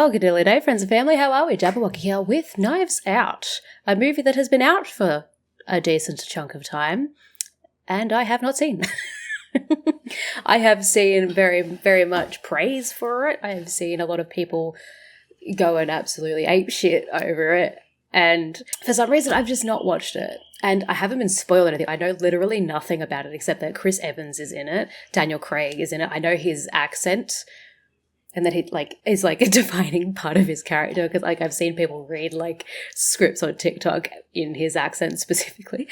welcome to Day, friends and family. How are we? Jabberwocky here with Knives Out, a movie that has been out for a decent chunk of time, and I have not seen. I have seen very, very much praise for it. I have seen a lot of people going absolutely apeshit over it, and for some reason I've just not watched it. And I haven't been spoiled anything. I know literally nothing about it except that Chris Evans is in it, Daniel Craig is in it. I know his accent, and that he is a defining part of his character, because I've seen people read scripts on TikTok in his accent specifically,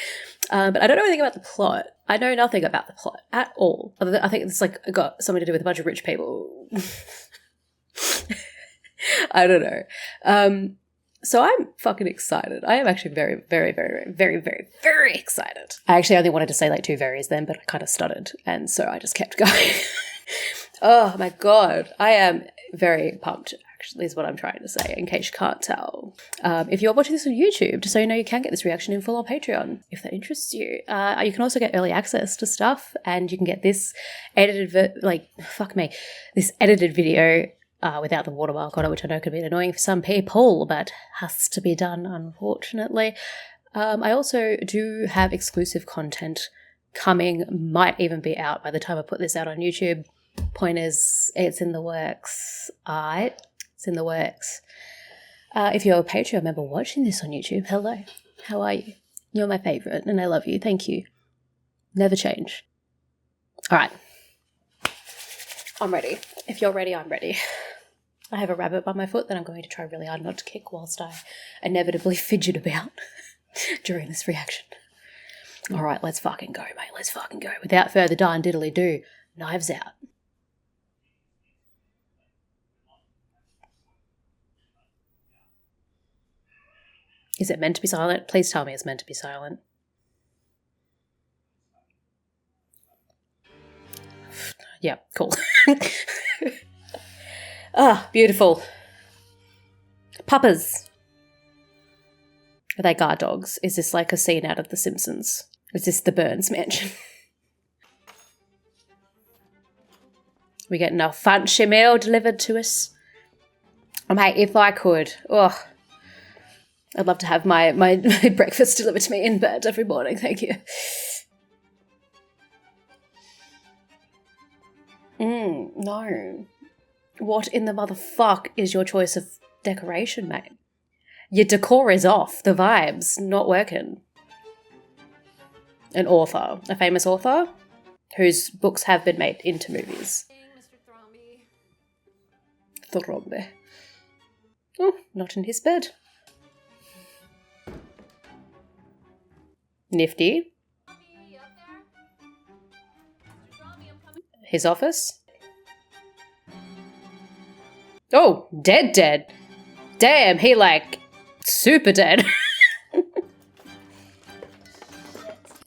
but I don't know anything about the plot. I know nothing about the plot at all. I think it's got something to do with a bunch of rich people. I don't know. So I'm fucking excited. I am actually very, very, very, very, very, very excited. I actually only wanted to say 2 varies then, but I kind of stuttered, and so I just kept going. Oh my god, I am very pumped, actually, is what I'm trying to say, in case you can't tell. If you're watching this on YouTube, just so you know, you can get this reaction in full on Patreon, if that interests you. You can also get early access to stuff, and you can get this edited, this edited video without the watermark on it, which I know could be annoying for some people, but has to be done, unfortunately. I also do have exclusive content coming, might even be out by the time I put this out on YouTube. Point is, it's in the works. Alright, it's in the works. If you're a Patreon member watching this on YouTube, hello, how are you? You're my favourite, and I love you. Thank you. Never change. Alright, I'm ready. If you're ready, I'm ready. I have a rabbit by my foot that I'm going to try really hard not to kick whilst I inevitably fidget about during this reaction. Alright, let's fucking go, mate. Let's fucking go. Without further ado and diddly-do, Knives Out. Is it meant to be silent? Please tell me it's meant to be silent. Yeah, cool. Beautiful. Puppas. Are they guard dogs? Is this like a scene out of The Simpsons? Is this the Burns mansion? We getting our fancy meal delivered to us. Mate, if I could, I'd love to have my breakfast delivered to me in bed every morning, thank you. No. What in the motherfuck is your choice of decoration, mate? Your decor is off, the vibe's not working. An author, a famous author, whose books have been made into movies. Thrombe. Oh, not in his bed. Nifty. His office. Oh, dead. Damn, he super dead.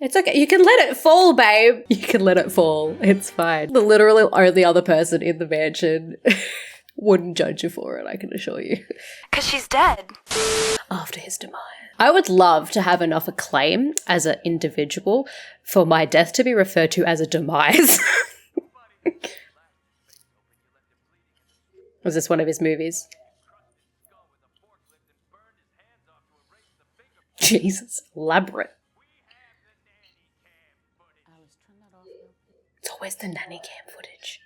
It's okay. You can let it fall, babe. You can let it fall. It's fine. The literally only other person in the mansion wouldn't judge you for it, I can assure you. Because she's dead. After his demise. I would love to have enough acclaim as an individual for my death to be referred to as a demise. Was this one of his movies? Jesus, elaborate. It's always the nanny cam footage.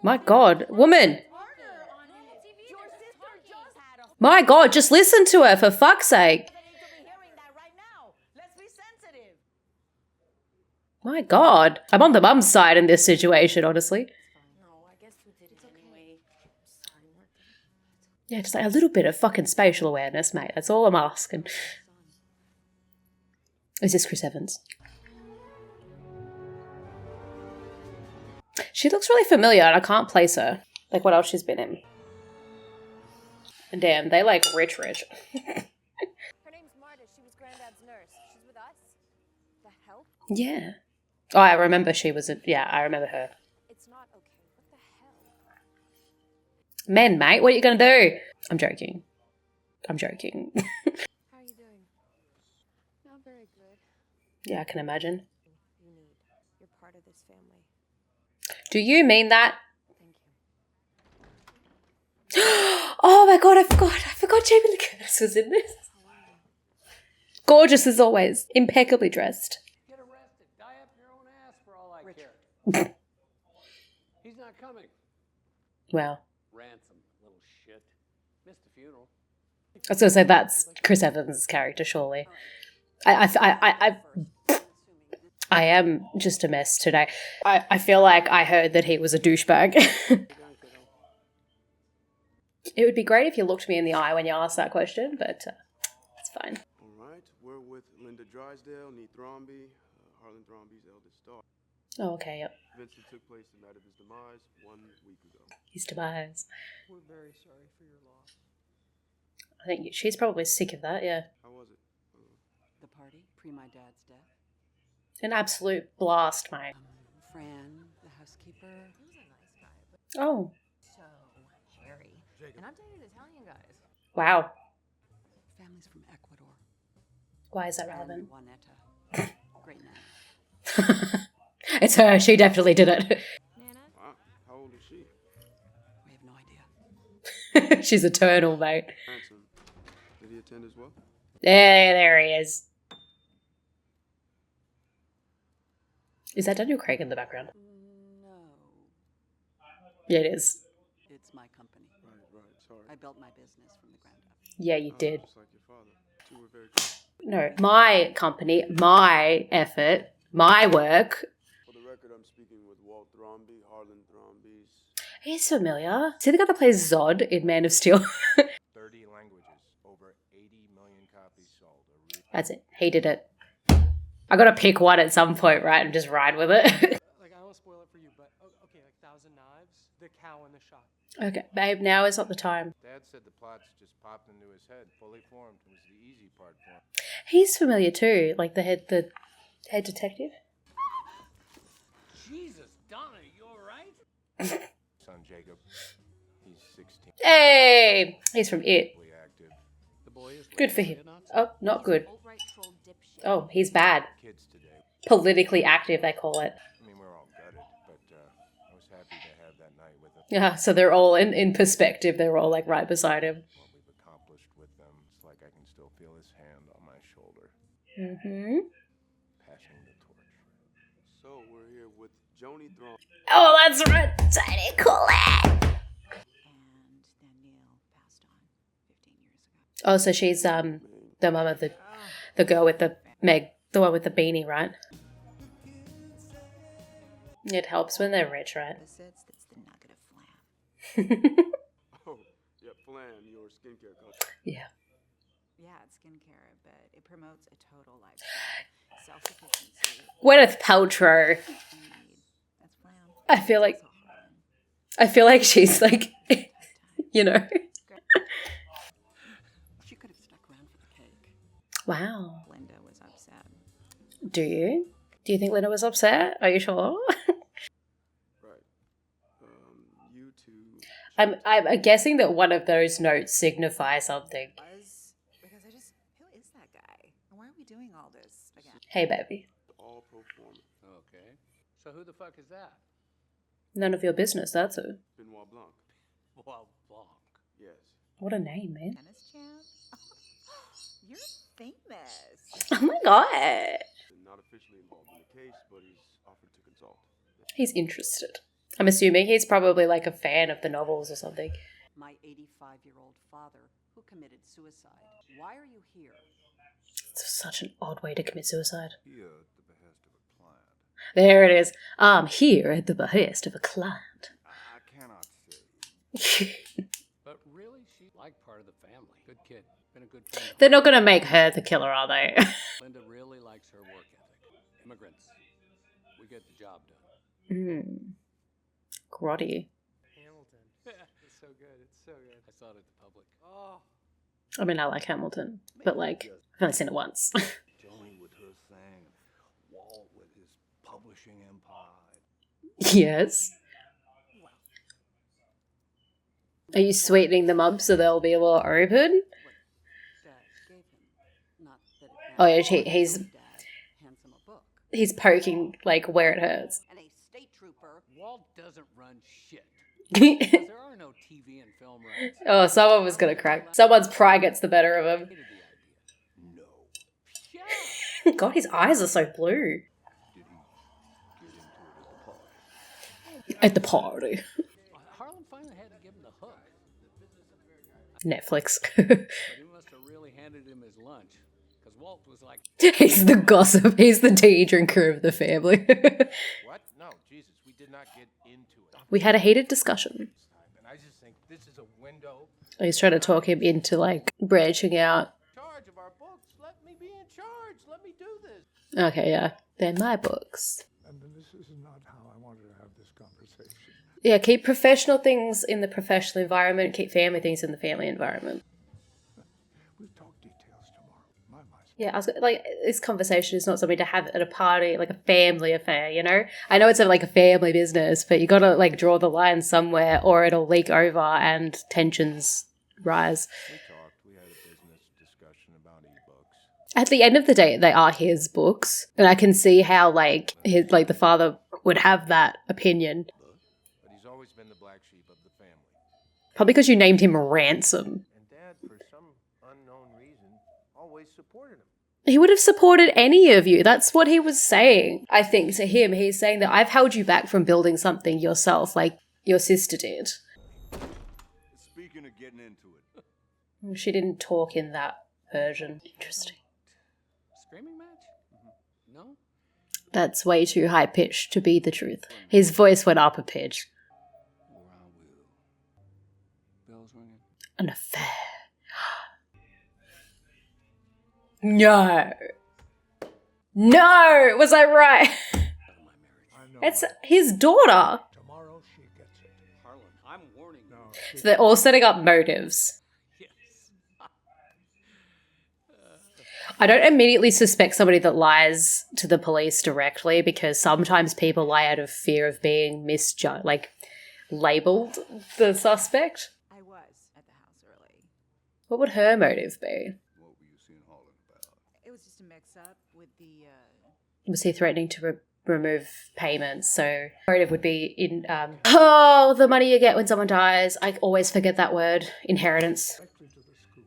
My God, woman. My God, just listen to her, for fuck's sake. My God. I'm on the mum's side in this situation, honestly. Yeah, just a little bit of fucking spatial awareness, mate. That's all I'm asking. Is this Chris Evans? She looks really familiar and I can't place her. What else she's been in. And damn, they rich. Her name's Marta. She was Granddad's nurse. She's with us. The hell? Yeah. Oh, I remember I remember her. It's not okay. What the hell? Men, mate, what are you going to do? I'm joking. How are you doing? Not very good. Yeah, I can imagine. You need. You're part of this family. Do you mean that Oh my god, I forgot Jamie Lee Curtis was in this. Gorgeous as always, impeccably dressed. Get arrested. Die up your own ass for all I care. He's not coming. Wow. Ransom, little shit. Missed the funeral. I was gonna say that's Chris Evans' character, surely. I am just a mess today. I feel like I heard that he was a douchebag. It would be great if you looked me in the eye when you asked that question, but it's fine. All right, we're with Linda Drysdale, nee Thromby, Harlan Thromby's eldest daughter. Oh, okay, yep. Vincent took place the night of his demise 1 week ago. His demise. We're very sorry for your loss. I think she's probably sick of that, yeah. How was it? The party, pre my dad's death. An absolute blast, mate. Fran, the housekeeper. He was a nice guy, but Oh, so hairy. And I'm dating Italian guys. wow. Families from Ecuador. Why is that Fran relevant? Juanetta. Great name. It's her. She definitely did it. Nana? Wow, how old is she? We have no idea. She's eternal, mate. Ransom. Did he attend as well? There he is. Is that Daniel Craig in the background? No. Yeah, it is. It's my company. Right, sorry. I built my business from the ground up. Yeah, you did. Just like your father. Two were very close. No, my company, my effort, my work. For the record, I'm speaking with Walt Thromby, Harlan Thromby's... He's familiar. See the guy that plays Zod in Man of Steel? 30 languages, over 80 million copies sold. That's it. He did it. I gotta pick one at some point, right, and just ride with it. Like, I don't want to spoil it for you, but okay, like Thousand Knives, the cow in the shot. Okay, babe, now is not the time. Dad said the plots just popped into his head, fully formed. It was the easy part for him. He's familiar too, like the head detective. Jesus, Donna, you alright? Son Jacob, he's 16, Hey, he's from It. really active. The boy is Good for him. Oh, not good. Alt-right troll dipshit. Oh, he's bad. Kids today. Politically active, they call it. I mean, we're all gutted, but I was happy to have that night with him. Yeah, so they're all in perspective. They're all like right beside him. What we've accomplished with them, it's like I can still feel his hand on my shoulder, Mm-hmm. passing the torch. So, we're here with Joni Thromby. Oh, that's right. Tiny Colette. And then Neil passed on 15 years ago. Oh, so she's the mum of the girl with the the one with the beanie, right? It helps when they're rich, right? Opposites, that's the nugget of flam. Oh, yeah, Flan, your skincare company. Yeah. Yeah, it's skincare, but it promotes a total lifestyle. Self-sufficiency. Gwyneth Paltrow. Need. That's flam. I feel like Also Harlan. I feel like she's like, you know. She could have stuck around for the cake. Wow. Linda was upset. Do you? Do you think Linda was upset? Are you sure? Right. You two... I'm guessing that one of those notes signifies something. Was because who is that guy? And why are we doing all this again? Hey, baby. All pro forma. Okay. So who the fuck is that? None of your business, that's it. Benoit Blanc. Well, Blanc. Yes. What a name, man. Tennis champ? You're famous. Oh my god. Not officially involved in the case, but he's offered to consult. He's interested. I'm assuming he's probably like a fan of the novels or something. My 85-year-old father who committed suicide. Why are you here? It's such an odd way to commit suicide. Here at the behest of a client. There it is. I'm here at the behest of a client. I cannot say. But really, she's like part of the family. Good kid. Been a good friend. They're not going to make her the killer, are they? Linda really likes her work ethic. Immigrants. We get the job done. Grotty. Hamilton. It's so good. It's so good. I saw it at the public. Oh, I mean, I like Hamilton, but like, I've only seen it once. Joni with her thing, Walt with his publishing empire. Yes. Are you sweetening them up so they'll be a little open? What Dad gave him. Not that it Oh, yeah, matters. he's- Dad hands him a book. He's poking like where it hurts. And a state trooper. Walt doesn't run shit. Because there are no TV and film rights. Oh, someone was gonna crack. Someone's pride gets the better of him. Hated the idea. No. Yeah. God, his eyes are so blue. Did he get into it at the party? At the party. Harlan finally had to give him the hook. Netflix. But he must have really handed him his lunch. Because Walt was like, He's the gossip. He's the tea drinker of the family. What? No, Jesus, we did not get into it. We had a heated discussion. And I just think this is a window. He's trying to talk him into, like, branching out. Charge of our books. Let me be in charge. Let me do this. Okay, yeah. They're my books. And this is not how I wanted to have this conversation. Yeah, keep professional things in the professional environment. Keep family things in the family environment. We'll talk details tomorrow. My. Yeah, I was like, this conversation is not something to have at a party, like a family affair, you know? I know it's like a family business, but you gotta like draw the line somewhere or it'll leak over and tensions rise. We talked. We had a business discussion about ebooks. At the end of the day, they are his books. And I can see how like his like the father would have that opinion. But he's always been the black sheep of the family. Probably because you named him Ransom. And Dad, for some unknown reason, always supported him. He would have supported any of you. That's what he was saying. I think to him, he's saying that I've held you back from building something yourself, like your sister did. Speaking of getting into it. She didn't talk in that version. Interesting. screaming match? No? That's way too high pitched to be the truth. His voice went up a pitch. Or I will. Bells ringing. An affair. No. No! Was I right? I know. It's his daughter. Tomorrow she gets it. Harlan, I'm warning you. No. So they're all setting up motives. Yes. I don't immediately suspect somebody that lies to the police directly because sometimes people lie out of fear of being misjudged, like labeled the suspect. I was at the house early. What would her motive be? What were you seeing Harlan about? It was just a mix-up with the, Was he threatening to remove payments? So motive would be in, the money you get when someone dies. I always forget that word. Inheritance. Directly to the school,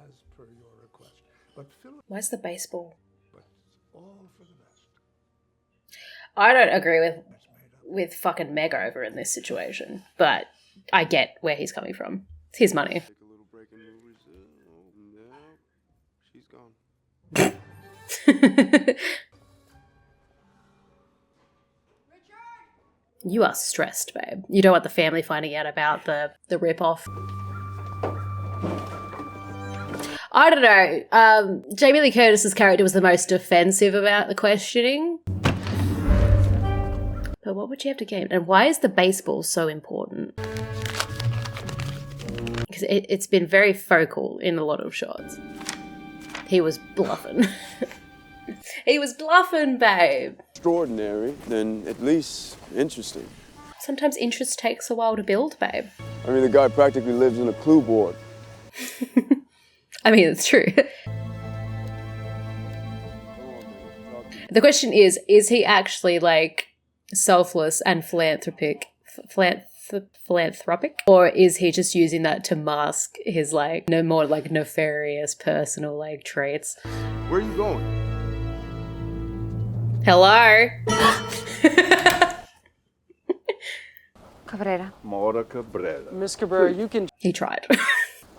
as per your request. But Philip, Where's the baseball? but all for the best. I don't agree It's made up. with fucking Meg over in this situation, but I get where he's coming from. It's his money. Take a little break in movies. Now she's gone. You are stressed, babe. You don't want the family finding out about the rip-off. I don't know. Jamie Lee Curtis's character was the most defensive about the questioning. But what would she have to gain? And why is the baseball so important? Because it's been very focal in a lot of shots. He was bluffing. He was bluffing, babe. Extraordinary, then at least interesting. Sometimes interest takes a while to build, babe. I mean, the guy practically lives in a clue board. I mean, it's true. The question is he actually, like, selfless and philanthropic? Or is he just using that to mask his, like, no more, like, nefarious personal, like, traits? Where are you going? Hello? Cabrera. Mora Cabrera. Miss Cabrera, you can He tried.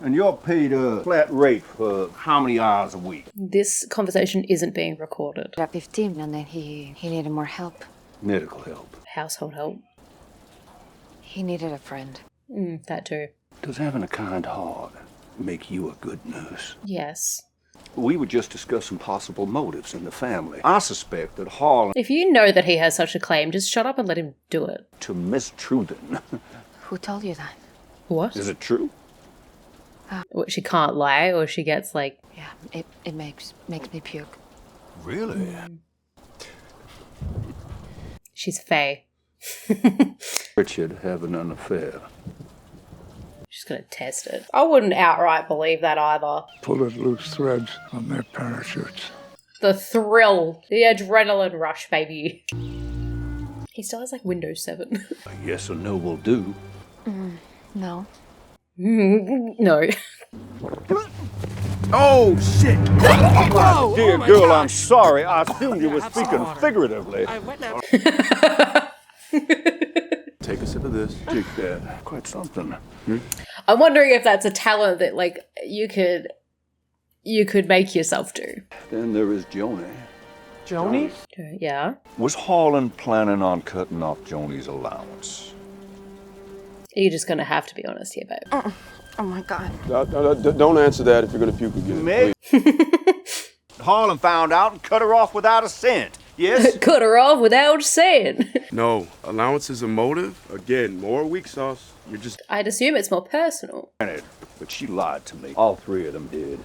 And you're paid a flat rate for how many hours a week? This conversation isn't being recorded. At 15, and then he needed more help. Medical help. Household help. He needed a friend. That too. Does having a kind heart make you a good nurse? Yes. We were just discussing possible motives in the family. I suspect that Harlan If you know that he has such a claim, just shut up and let him do it. to Miss Truden. Who told you that? What? Is it true? What, she can't lie, or she gets, like... Yeah, it makes me puke. Really? She's fey. Richard having an affair. She's gonna test it. I wouldn't outright believe that either. Pull at loose threads on their parachutes. The thrill. The adrenaline rush, baby. He still has, like, Windows 7. A yes or no will do. No. No. Oh, shit! Whoa, Dear oh my girl, gosh. I'm sorry. I assumed you Yeah, were have some speaking water. figuratively. I went now. Take a sip of this. Take that. Quite something. I'm wondering if that's a talent that, like, you could make yourself do. Then there is Joni. Joni? Yeah. Was Harlan planning on cutting off Joni's allowance? You're just gonna have to be honest here, babe. Oh my god. Don't answer that if you're gonna puke again. Me? Harlan found out and cut her off without a cent. Yes? Cut her off without saying. No, allowance is a motive. Again, more weak sauce. You're just I'd assume it's more personal. But she lied to me. All three of them did.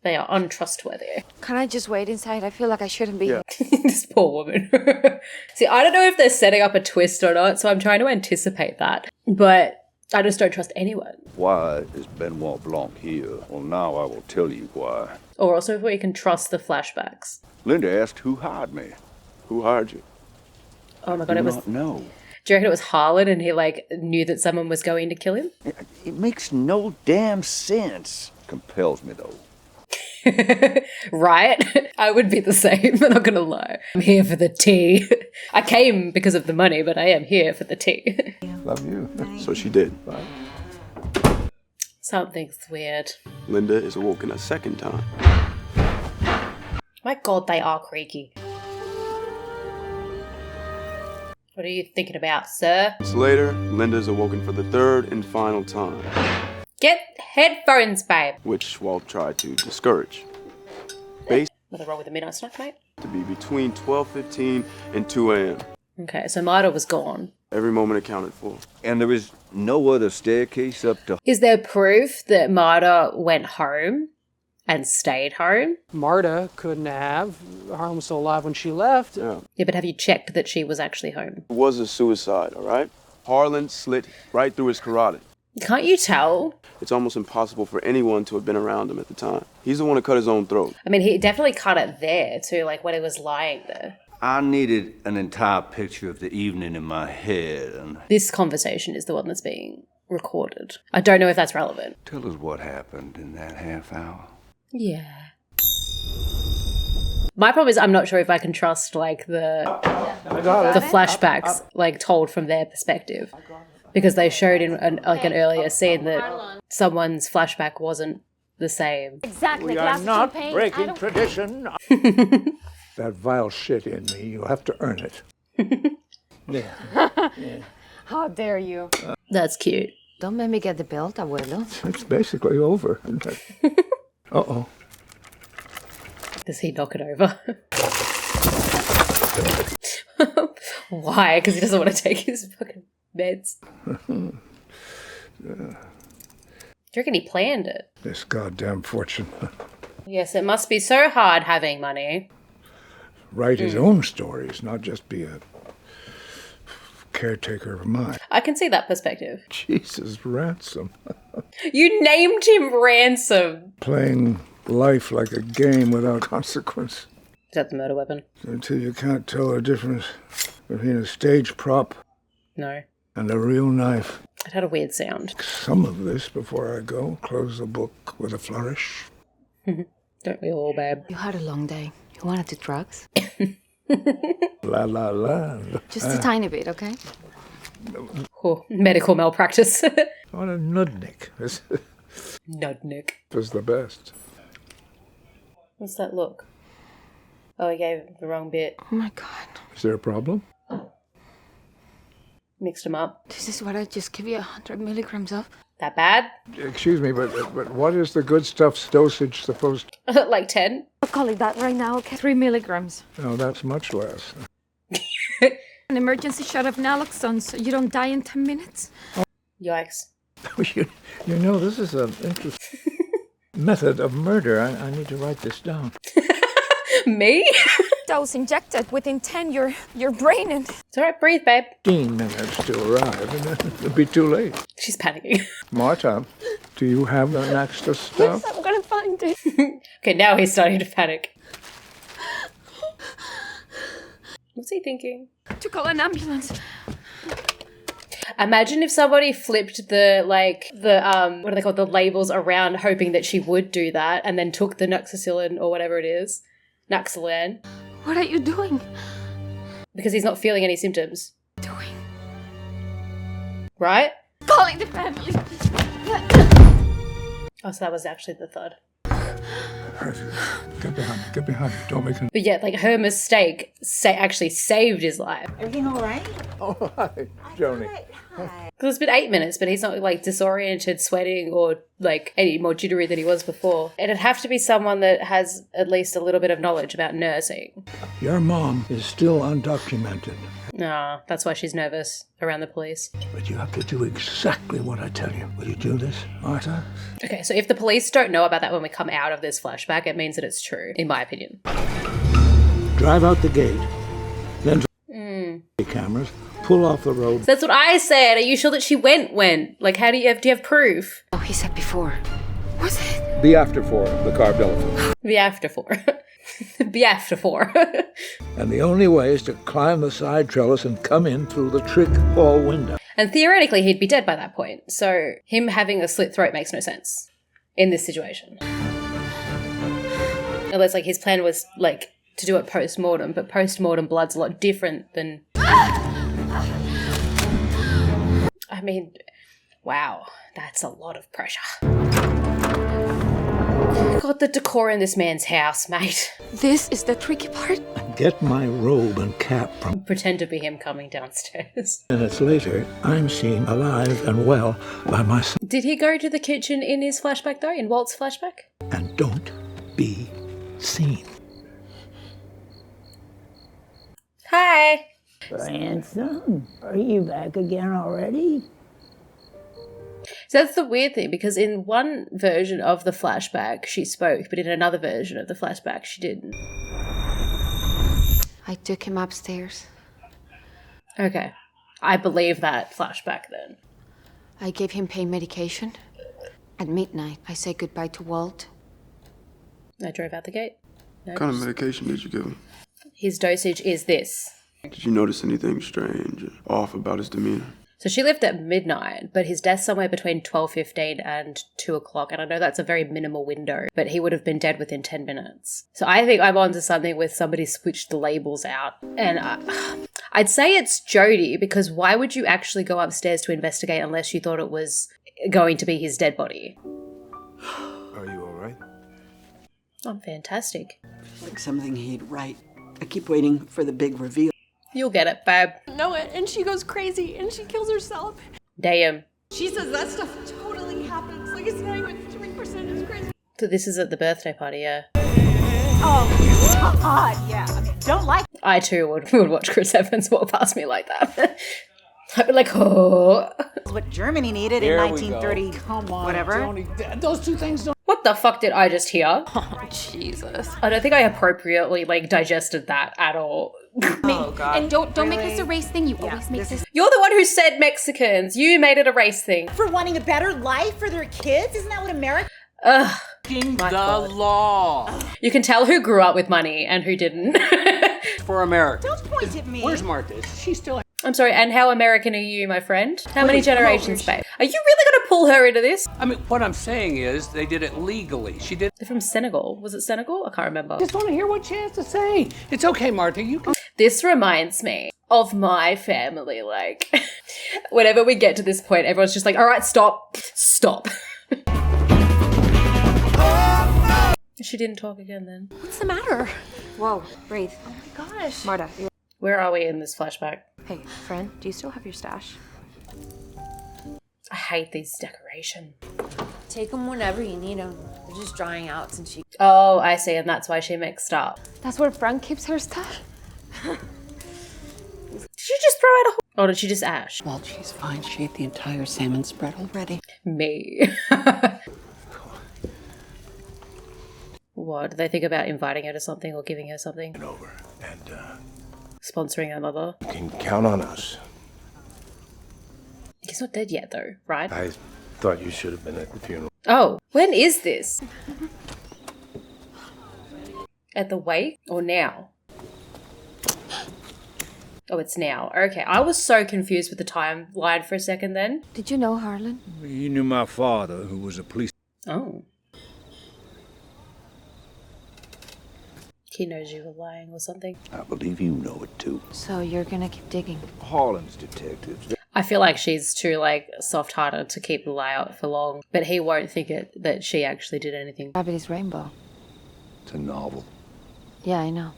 They are untrustworthy. Can I just wait inside? I feel like I shouldn't be. Yeah. This poor woman. See, I don't know if they're setting up a twist or not, so I'm trying to anticipate that. But I just don't trust anyone. Why is Benoit Blanc here? Well, now I will tell you why. Or also if we can trust the flashbacks. Linda asked who hired me. who hired you? Oh my god, Do it was... not know. Do you reckon it was Harlan and he, like, knew that someone was going to kill him? It makes no damn sense. Compels me, though. Right? I would be the same, I'm not gonna lie. I'm here for the tea. I came because of the money, but I am here for the tea. Love you. So she did. Something's weird. Linda is awoken a second time. My god, they are creaky. What are you thinking about, sir? Months later, Linda is awoken for the third and final time, Get headphones, babe. which Walt tried to discourage. Nothing wrong with the midnight snack, mate? To be between 12:15 and 2 a.m. Okay, so Marta was gone. Every moment accounted for. And there is no other staircase up to... Is there proof that Marta went home and stayed home? Marta couldn't have. Harlan was still alive when she left. Yeah. Yeah, but have you checked that she was actually home? It was a suicide, all right? Harlan slit right through his carotid. Can't you tell? It's almost impossible for anyone to have been around him at the time. He's the one who cut his own throat. I mean, he definitely cut it there, too, like when he was lying there. I needed an entire picture of the evening in my head, and... This conversation is the one that's being recorded. I don't know if that's relevant. Tell us what happened in that half hour. Yeah. My problem is I'm not sure if I can trust, like, the flashbacks, like, told from their perspective. Because they showed in an earlier scene that someone's flashback wasn't the same. Exactly. We are not breaking tradition. That vile shit in me, you have to earn it. Yeah. How dare you? That's cute. Don't make me get the belt, abuelo. It's basically over. Uh-oh. Does he knock it over? Why? Because he doesn't want to take his fucking meds. Do you reckon he planned it? This goddamn fortune. Yes, it must be so hard having money. Write his own stories, not just be a caretaker of mine. I can see that perspective. Jesus, Ransom. You named him Ransom. Playing life like a game without consequence. Is that the murder weapon? Until you can't tell the difference between a stage prop No. and a real knife. It had a weird sound. Some of this before I go. Close the book with a flourish. Don't we all, babe? You had a long day. You wanna do drugs? La la la. Just a tiny bit, okay? Oh, medical malpractice. What a nudnik. This Nudnik. was the best. What's that look? Oh, he gave the wrong bit. Oh my god. Is there a problem? Mixed them up. This is what I just give you 100 milligrams of. That bad? Excuse me, but what is the good stuff's dosage supposed Like 10? I'll call it that right now, okay? 3 milligrams. No, that's much less. An emergency shot of naloxone so you don't die in 10 minutes. Yikes. You know, this is an interesting method of murder. I need to write this down. Me? Dose injected within 10, your brain and... It's alright, breathe, babe. 15 minutes to arrive, and then it'll be too late. She's panicking. Marta, do you have an extra stuff? I'm gonna find it. Okay, now he's starting to panic. What's he thinking? To call an ambulance. Imagine if somebody flipped the what are they called, the labels around, hoping that she would do that, and then took the Nuxacillin or whatever it is, Nuxalan, What are you doing? because he's not feeling any symptoms, Doing? right? Calling the family. Oh, so that was actually the thud. Get behind me. Get behind me. Don't make an... But yeah, like her mistake actually saved his life. Everything all right? Oh, hi, Joni. Hi. Because it's been 8 minutes, but he's not like disoriented, sweating, or like any more jittery than he was before. It'd have to be someone that has at least a little bit of knowledge about nursing. Your mom is still undocumented, No, that's why she's nervous around the police. but you have to do exactly what I tell you. Will you do this, Martha? Okay, so if the police don't know about that when we come out of this flashback, it means that it's true, in my opinion. Drive out the gate, then the cameras, pull off the road. So that's what I said. Are you sure that she went? Like, how do you have proof? Oh, he said before. Was it? Be after 4, the carved elephant. Be after 4. Be after 4. And the only way is to climb the side trellis and come in through the trick hall window. And theoretically, he'd be dead by that point. So him having a slit throat makes no sense in this situation. Unless, like, his plan was, like, to do it post-mortem, but post-mortem blood's a lot different than... I mean, wow, that's a lot of pressure. God, the decor in this man's house, mate. This is the tricky part. Get my robe and cap from Pretend to be him coming downstairs. minutes later. I'm seen alive and well by my son. Did he go to the kitchen in his flashback, though? In Walt's flashback? And don't be seen. Hi. Ransom, are you back again already? So that's the weird thing, because in one version of the flashback, she spoke, but in another version of the flashback, she didn't. I took him upstairs. Okay. I believe that flashback then. I gave him pain medication. At midnight, I said goodbye to Walt. I drove out the gate. No. What kind of medication did you give him? His dosage is this. Did you notice anything strange or off about his demeanor? So she left at midnight, but his death's somewhere between 12:15 and 2 o'clock. And I know that's a very minimal window, but he would have been dead within 10 minutes. So I think I'm onto something with somebody switched the labels out. And I'd say it's Jody, because why would you actually go upstairs to investigate unless you thought it was going to be his dead body? Are you all right? I'm fantastic. Like something he'd write. I keep waiting for the big reveal. You'll get it, babe. No, and she goes crazy and she kills herself. Damn. She says that stuff totally happens. Like it's not even 3% as crazy. So this is at the birthday party, yeah. Oh, God, yeah. I mean, don't like I too would watch Chris Evans walk past me like that. I'd be like, oh. what Germany needed Here in we go. 1930. Come on, whatever. Joni. Those two things don't. What the fuck did I just hear? Oh, Jesus. I don't think I appropriately, like, digested that at all. Oh, God. And don't make this a race thing. You always make this. You're the one who said Mexicans. You made it a race thing. For wanting a better life for their kids? Isn't that what America... Ugh. The law You can tell who grew up with money and who didn't. for America. Don't point at me. Where's Martha? Is she still? I'm sorry, and how American are you, my friend? How many generations back? Are you really going to pull her into this? I mean, what I'm saying is they did it legally. She did. They're from Senegal. Was it Senegal? I can't remember. Just want to hear what she has to say. It's okay, Martha. You can. This reminds me of my family. Like, whenever we get to this point, everyone's just like, all right, stop. Stop. She didn't talk again then. What's the matter? Whoa, breathe. Oh my gosh. Marta. Where are we in this flashback? Hey, friend, do you still have your stash? I hate these decorations. Take them whenever you need them. They're just drying out since she... Oh, I see, and that's why she mixed up. That's where Frank keeps her stuff? Did she just throw out a whole... Or did she just ash? Well, she's fine. She ate the entire salmon spread already. Me. What, do they think about inviting her to something or giving her something? Over. And Sponsoring her mother? you can count on us. He's not dead yet though, right? I thought you should have been at the funeral. Oh, when is this? At the wake or now? Oh, it's now. Okay, I was so confused with the timeline for a second then. Did you know Harlan? He knew my father, who was a police. Oh. He knows you were lying or something. I believe you know it too. So you're gonna keep digging. Harlan's detectives. I feel like she's too, like, soft-hearted to keep the lie out for long. But he won't think that she actually did anything. Gravity's Rainbow. It's a novel. Yeah, I know.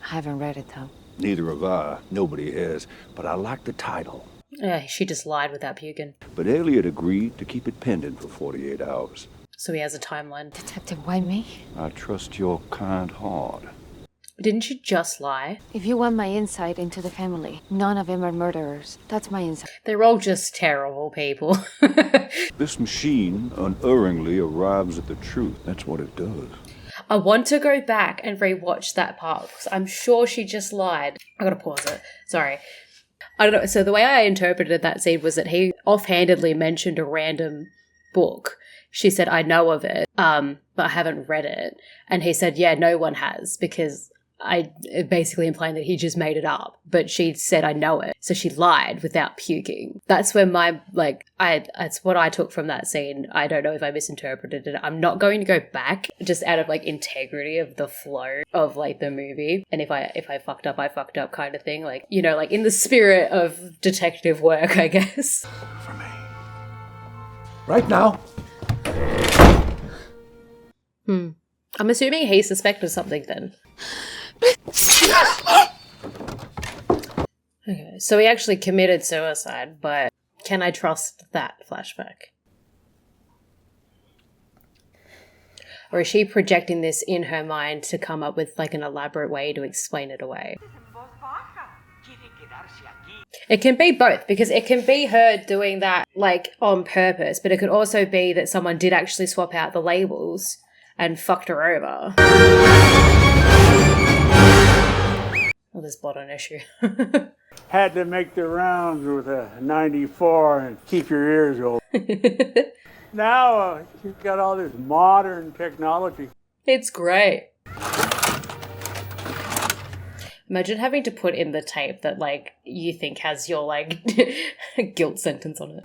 I haven't read it, though. Neither have I. Nobody has. But I like the title. Yeah, she just lied without puking. But Elliot agreed to keep it pending for 48 hours. So he has a timeline. Detective, why me? I trust your kind heart. Didn't you just lie? If you want my insight into the family, none of them are murderers. That's my insight. They're all just terrible people. This machine unerringly arrives at the truth. That's what it does. I want to go back and rewatch that part because I'm sure she just lied. I gotta pause it. Sorry. I don't know. So the way I interpreted that scene was that he offhandedly mentioned a random book. She said, I know of it, but I haven't read it. And he said, yeah, no one has, because basically implying that he just made it up. But she said, I know it. So she lied without puking. That's where that's what I took from that scene. I don't know if I misinterpreted it. I'm not going to go back just out of like integrity of the flow of like the movie. And if I fucked up, I fucked up kind of thing. Like, you know, like in the spirit of detective work, I guess. For me. Right now. I'm assuming he suspected something then. Okay, so he actually committed suicide, but can I trust that flashback? Or is she projecting this in her mind to come up with like an elaborate way to explain it away? It can be both, because it can be her doing that like on purpose, but it could also be that someone did actually swap out the labels and fucked her over. Oh, there's blood on issue. Had to make the rounds with a 94 and keep your ears open. Now you've got all this modern technology. It's great. Imagine having to put in the tape that, like, you think has your, like, guilt sentence on it.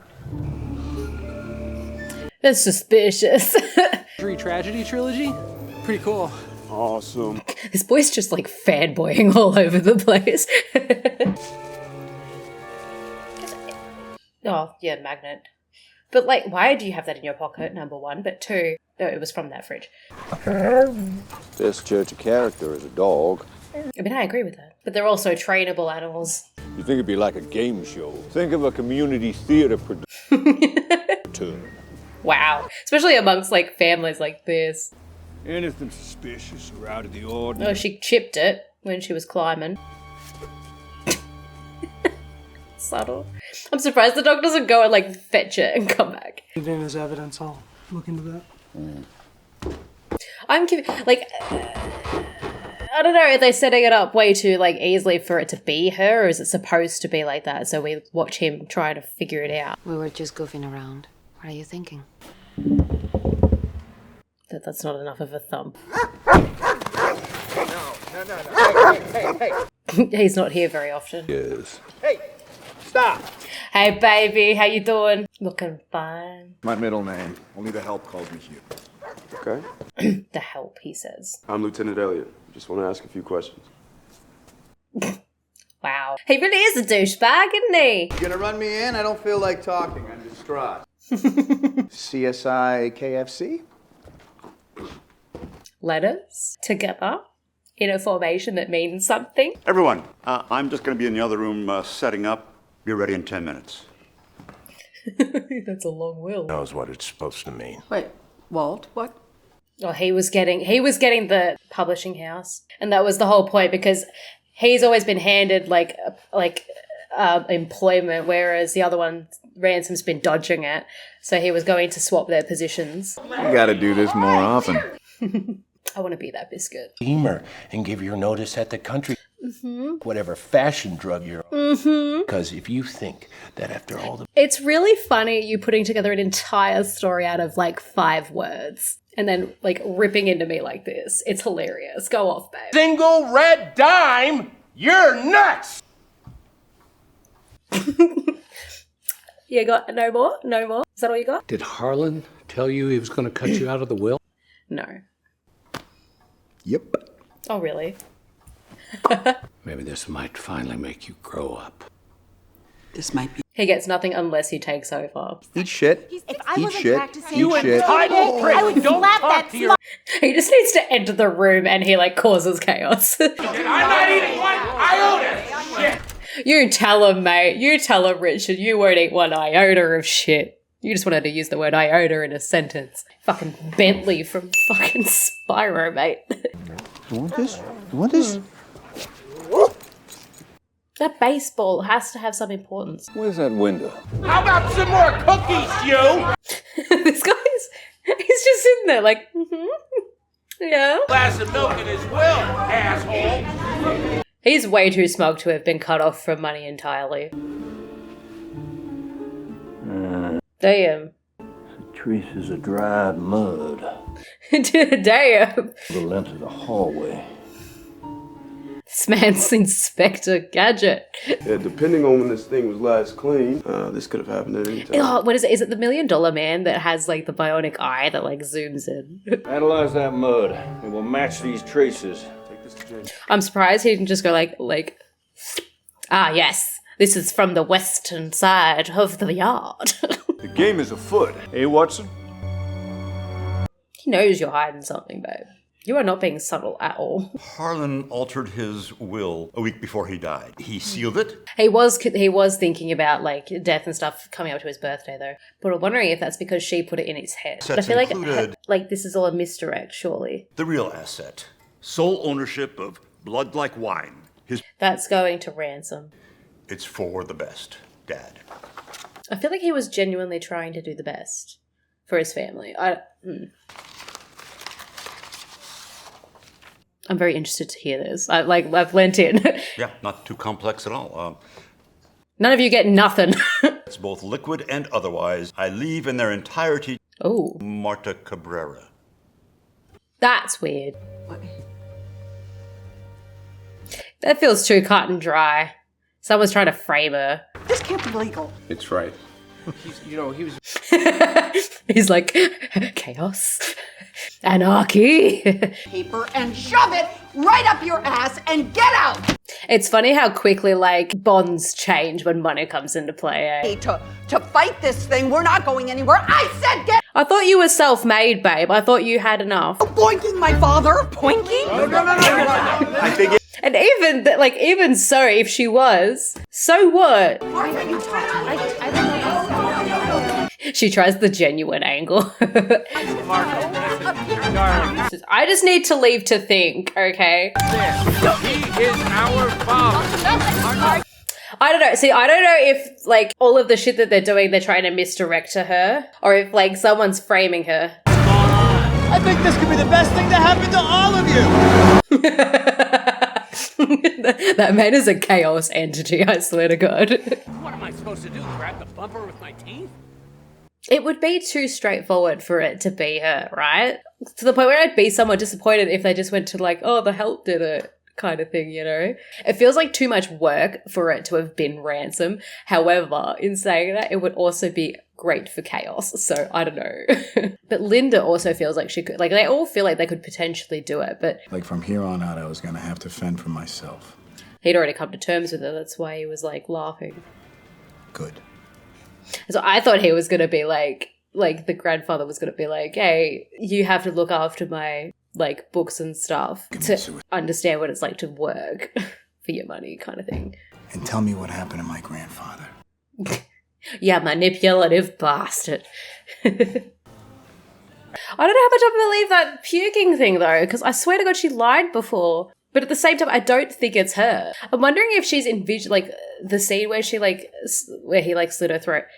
That's suspicious. Tragedy trilogy? Pretty cool. Awesome. This boy's just, like, fanboying all over the place. Oh, yeah, magnet. But, like, why do you have that in your pocket, number one? But two, no, it was from that fridge. Best judge of character is a dog. I mean, I agree with that. But they're also trainable animals. You think it'd be like a game show? Think of a community theater producer. Wow. Especially amongst, like, families like this. Anything suspicious or out of the ordinary. Oh, she chipped it when she was climbing. Subtle. I'm surprised the dog doesn't go and, like, fetch it and come back. Anything as evidence, I'll look into that. I'm like, I don't know, are they setting it up way too, like, easily for it to be her, or is it supposed to be like that, so we watch him try to figure it out? We were just goofing around. What are you thinking? That's not enough of a thumb. No. Hey. He's not here very often. Yes. Hey, stop. Hey, baby, how you doing? Looking fine. My middle name. Only the help calls me Hugh. Okay. The help, he says. I'm Lieutenant Elliot. Just want to ask a few questions. Wow. He really is a douchebag, isn't he? You gonna run me in? I don't feel like talking. I'm distraught. CSI KFC? Letters together in a formation that means something. Everyone, I'm just going to be in the other room setting up. Be ready in 10 minutes. That's a long will. Knows what it's supposed to mean. Wait, Walt, what? Oh, he was getting the publishing house, and that was the whole point, because he's always been handed like employment, whereas the other one, Ransom's been dodging it. So he was going to swap their positions. You gotta do this more often. I want to be that biscuit. Steamer and give your notice at the country. Whatever fashion drug you're on. Because if you think that after all the... It's really funny you putting together an entire story out of like 5 words and then like ripping into me like this. It's hilarious. Go off, babe. Single red dime You're nuts! You got no more? No more? Is that all you got? Did Harlan tell you he was going to cut you out of the will? No. Yep. Oh, really? Maybe this might finally make you grow up. This might be. He gets nothing unless he takes over. Eat shit. If I Eat wasn't shit. practicing, Eat shit. I would slap that smart. He just needs to enter the room and he like causes chaos. I'm not eating one iota! Shit! You tell him, mate. You tell him, Richard. You won't eat one iota of shit. You just wanted to use the word iota in a sentence. Fucking Bentley from fucking Spyro, mate. You want this? You want this? That baseball has to have some importance. Where's that window? How about some more cookies, you? This guy's... He's just sitting there like, yeah. Glass of milk in his will, asshole. He's way too smug to have been cut off from money entirely. Damn. Traces of dried mud. Damn. The length of the hallway. This man's Inspector Gadget. Yeah, depending on when this thing was last cleaned, this could have happened at any time. Oh, what is it? Is it the $1 Million Man that has like the bionic eye that like zooms in? Analyze that mud, and we'll match these traces. Take this to Jay. I'm surprised he didn't just go like, ah, yes, this is from the western side of the yard. The game is afoot. Hey, Watson? He knows you're hiding something, babe. You are not being subtle at all. Harlan altered his will a week before he died. He sealed it. He was thinking about like death and stuff coming up to his birthday though. But I'm wondering if that's because she put it in his head. But I feel like this is all a misdirect, surely. The real asset. Sole ownership of blood like wine. That's going to Ransom. It's for the best, Dad. I feel like he was genuinely trying to do the best for his family. I'm very interested to hear this. I've lent in. Yeah, not too complex at all. None of you get nothing. It's both liquid and otherwise. I leave in their entirety. Oh. Marta Cabrera. That's weird. That feels too cut and dry. Someone's trying to frame her. This can't be legal. It's right. He was... He's like, chaos, anarchy. Paper and shove it right up your ass and get out. It's funny how quickly like bonds change when money comes into play. Eh? To fight this thing, we're not going anywhere. I said get. I thought you were self-made, babe. I thought you had enough. Boinking my father? Boinking? No. I think it. And even so, if she was, so what? She tries the genuine angle. I just need to leave to think, okay? He is our father. I don't know. See, I don't know if, like, all of the shit that they're doing, they're trying to misdirect to her, or if, like, someone's framing her. I think this could be the best thing to happen to all of you! That man is a chaos entity, I swear to God. What am I supposed to do, grab the bumper with my teeth? It would be too straightforward for it to be her, right? To the point where I'd be somewhat disappointed if they just went to like, oh, the help did it kind of thing, you know? It feels like too much work for it to have been Ransom. However, in saying that, it would also be great for chaos. So I don't know. But Linda also feels like she could, like they all feel like they could potentially do it, but like from here on out, I was going to have to fend for myself. He'd already come to terms with her. That's why he was like laughing. Good. So I thought he was going to be like the grandfather was going to be like, hey, you have to look after my like books and stuff to understand what it's like to work for your money kind of thing. And tell me what happened to my grandfather. Yeah, manipulative bastard. I don't know how much I believe that puking thing though, because I swear to God she lied before. But at the same time, I don't think it's her. I'm wondering if she's envisioned, like, the scene where she, like, where he, like, slit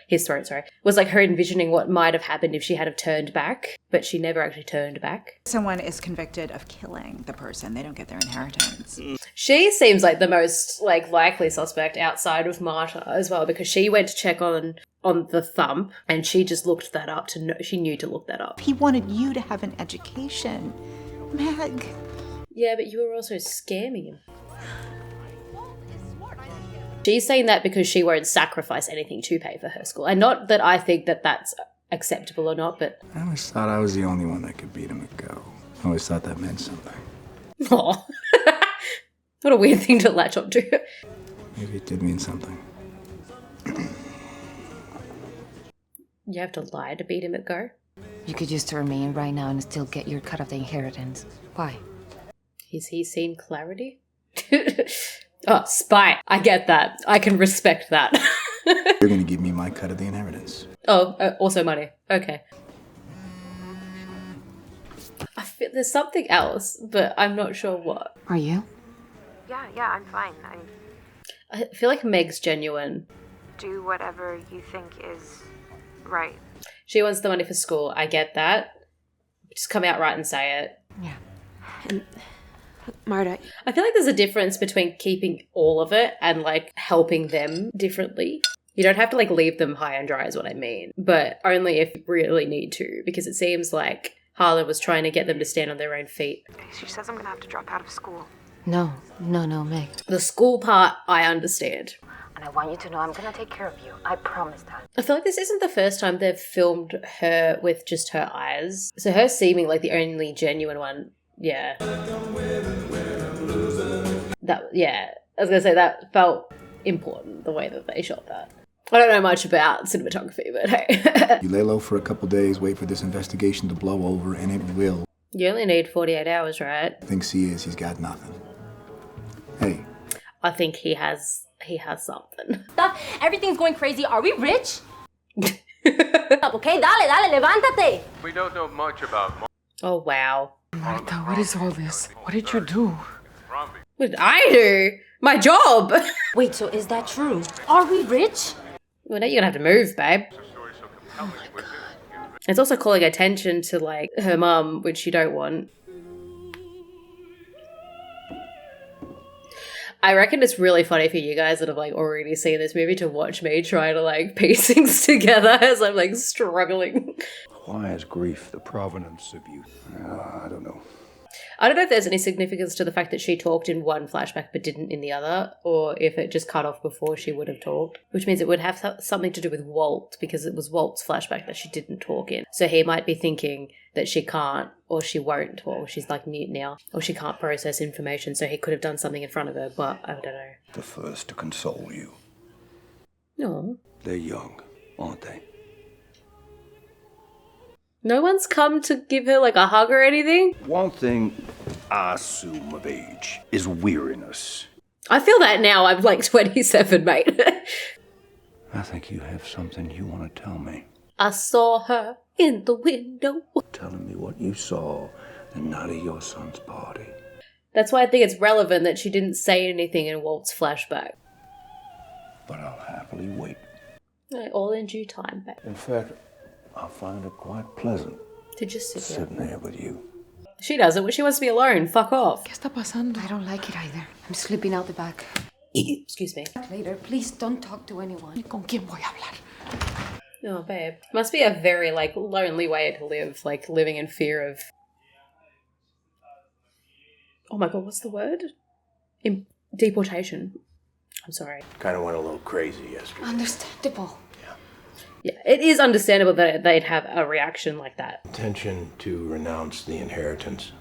his throat, was, like, her envisioning what might have happened if she had have turned back, but she never actually turned back. Someone is convicted of killing the person. They don't get their inheritance. She seems like the most, like, likely suspect outside of Marta as well, because she went to check on the thumb, and she just looked that up to know, she knew to look that up. He wanted you to have an education. Meg. Yeah, but you were also scamming him. She's saying that because she won't sacrifice anything to pay for her school. And not that I think that that's acceptable or not, but... I always thought I was the only one that could beat him at Go. I always thought that meant something. Aw. What a weird thing to latch on to. Maybe it did mean something. You have to lie to beat him at Go? You could just turn me in right now and still get your cut of the inheritance. Why? Has he seen clarity? Oh, spite. I get that. I can respect that. You're gonna give me my cut of the inheritance. Oh, also money. Okay. I feel there's something else, but I'm not sure what. Are you? Yeah, I'm fine. I feel like Meg's genuine. Do whatever you think is right. She wants the money for school. I get that. Just come out right and say it. Yeah. And Marta, I feel like there's a difference between keeping all of it and like helping them differently. You don't have to like leave them high and dry is what I mean, but only if you really need to, because it seems like Harlan was trying to get them to stand on their own feet. she says I'm gonna have to drop out of school. No, Meg. The school part, I understand. And I want you to know I'm gonna take care of you. I promise that. I feel like this isn't the first time they've filmed her with just her eyes. So her seeming like the only genuine one, yeah. I was gonna say that felt important, the way that they shot that. I don't know much about cinematography, but hey. You lay low for a couple days, wait for this investigation to blow over, and it will. You only need 48 hours, right? Thinks he is, he's got nothing. Hey. I think he has something. Everything's going crazy. Are we rich? Okay, dale, levántate. We don't know much about Oh, wow. Marta, what is all this? What did you do? What did I do? My job! Wait, so is that true? Are we rich? Well, now you're gonna have to move, babe. It's also calling attention to, like, her mum, which you don't want. I reckon it's really funny for you guys that have, like, already seen this movie to watch me try to, like, piece things together as I'm, like, struggling. Why is grief the provenance of youth? I don't know. I don't know if there's any significance to the fact that she talked in one flashback but didn't in the other, or if it just cut off before she would have talked, which means it would have something to do with Walt, because it was Walt's flashback that she didn't talk in. So he might be thinking that she can't, or she won't, or she's like mute now, or she can't process information, so he could have done something in front of her, but I don't know. The first to console you. No. They're young, aren't they? No one's come to give her like a hug or anything? One thing I assume of age is weariness. I feel that now. I'm like 27, mate. I think you have something you want to tell me. I saw her in the window. Telling me what you saw the night of your son's party. That's why I think it's relevant that she didn't say anything in Walt's flashback. But I'll happily wait. All in due time, babe. In fact, I find it quite pleasant to just sit sitting there with you. She doesn't. She wants to be alone. Fuck off. ¿Qué está pasando? I don't like it either. I'm slipping out the back. Excuse me. Later, please don't talk to anyone. ¿Con quién voy a hablar? Oh, babe. Must be a very, like, lonely way to live. Like, living in fear of... Oh my god, what's the word? Deportation. I'm sorry. Kind of went a little crazy yesterday. Understandable. Yeah, it is understandable that they'd have a reaction like that. Intention to renounce the inheritance.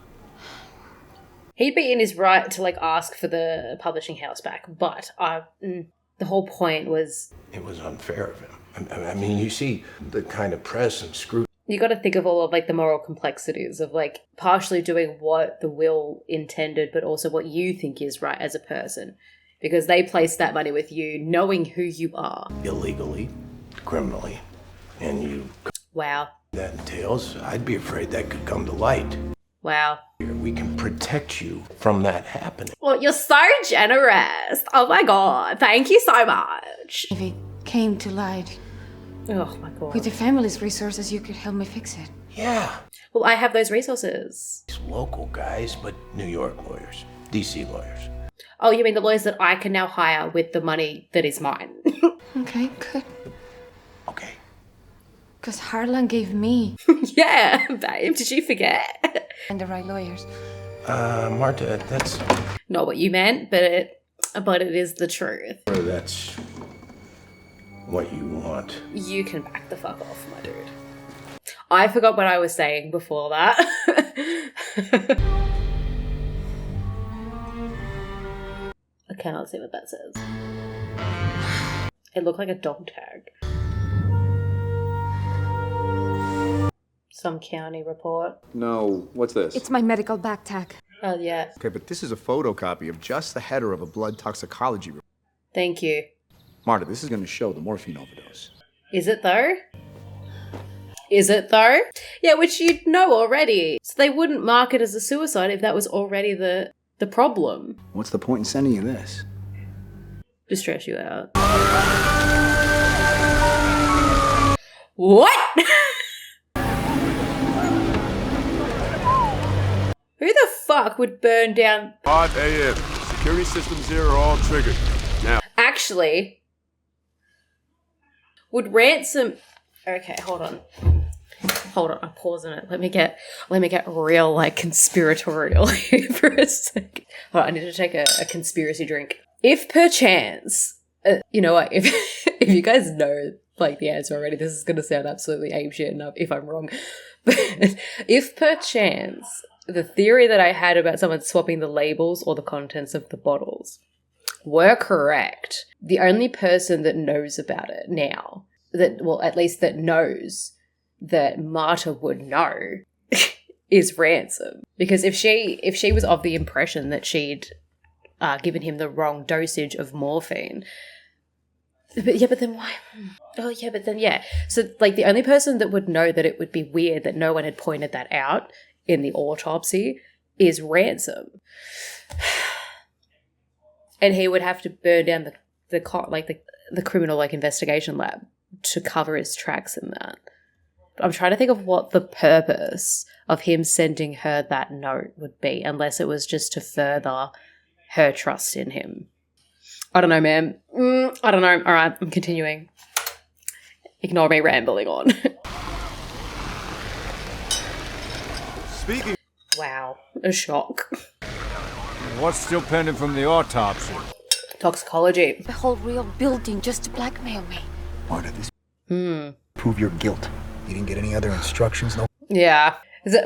He'd be in his right to, like, ask for the publishing house back, but the whole point was... It was unfair of him. I mean, you see the kind of press and scrutiny. You got to think of all of, like, the moral complexities of, like, partially doing what the will intended, but also what you think is right as a person. Because they placed that money with you, knowing who you are. Illegally. Criminally, and you... Wow. That entails, I'd be afraid that could come to light. Wow. We can protect you from that happening. Well, you're so generous. Oh my god, thank you so much. If it came to light... Oh my god. With the family's resources, you could help me fix it. Yeah. Well, I have those resources. These local guys, but New York lawyers. DC lawyers. Oh, you mean the lawyers that I can now hire with the money that is mine? Okay, good. Okay. Because Harlan gave me. Yeah, babe, did you forget? And the right lawyers. Marta, that's... Not what you meant, but But it is the truth. Or that's what you want. You can back the fuck off, my dude. I forgot what I was saying before that. I cannot see what that says. It looked like a dog tag. Some county report. No, what's this? It's my medical back tag. Oh, yeah. Okay, but this is a photocopy of just the header of a blood toxicology report. Thank you. Marta, this is going to show the morphine overdose. Is it though? Is it though? Yeah, which you'd know already. So they wouldn't mark it as a suicide if that was already the problem. What's the point in sending you this? To stress you out. What? Who the fuck would burn down... 5 a.m. Security systems here are all triggered. Now. Actually, would Ransom... Okay, hold on. I'm pausing it. Let me get real, like, conspiratorial here for a sec. Hold on, I need to take a conspiracy drink. If perchance... you know what, if you guys know, like, the answer already, this is going to sound absolutely apeshit enough if I'm wrong. But if perchance... the theory that I had about someone swapping the labels or the contents of the bottles were correct, the only person that knows about it now, at least that knows that Marta would know, is Ransom. Because if she was of the impression that she'd given him the wrong dosage of morphine, but then why? Oh, yeah, but then, yeah. So, like, the only person that would know that it would be weird that no one had pointed that out in the autopsy is Ransom. And he would have to burn down the criminal, like, investigation lab to cover his tracks in that. But I'm trying to think of what the purpose of him sending her that note would be, unless it was just to further her trust in him. I don't know, man. I don't know. All right, I'm continuing. Ignore me rambling on. Speaking. Wow, a shock. What's still pending from the autopsy? Toxicology. The whole real building just to blackmail me. Marta, this Prove your guilt. You didn't get any other instructions? No. Yeah.